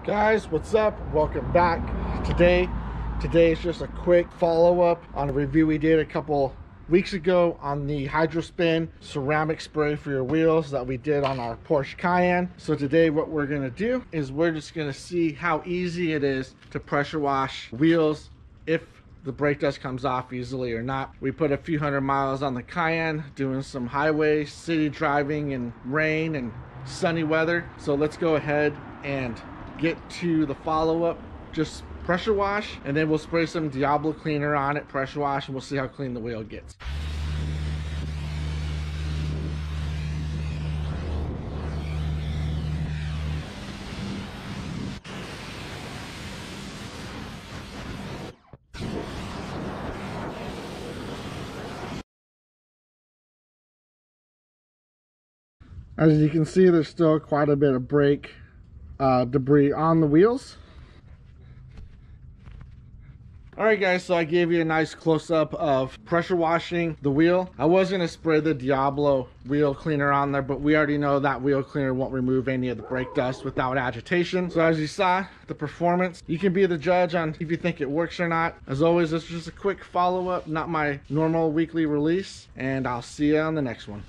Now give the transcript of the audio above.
Guys, what's up? Welcome back. Today is just a quick follow-up on a review we did a couple weeks ago on the HydroSpin ceramic spray for your wheels that we did on our Porche Cayenne. So today what we're gonna do is we're just gonna see how easy it is to pressure wash wheels if the brake dust comes off easily or not. We put a few hundred miles on the Cayenne doing some highway city driving in rain and sunny weather. So let's go ahead and get to the follow-up. Just pressure wash, and then we'll spray some Diablo cleaner on it, pressure wash, and we'll see how clean the wheel gets. As you can see, there's still quite a bit of brake debris on the wheels. Alright guys, so I gave you a nice close-up of pressure washing the wheel. I was going to spray the Diablo wheel cleaner on there, but we already know that wheel cleaner won't remove any of the brake dust without agitation. So as you saw, the performance, you can be the judge on if you think it works or not. As always, this is just a quick follow-up, not my normal weekly release, and I'll see you on the next one.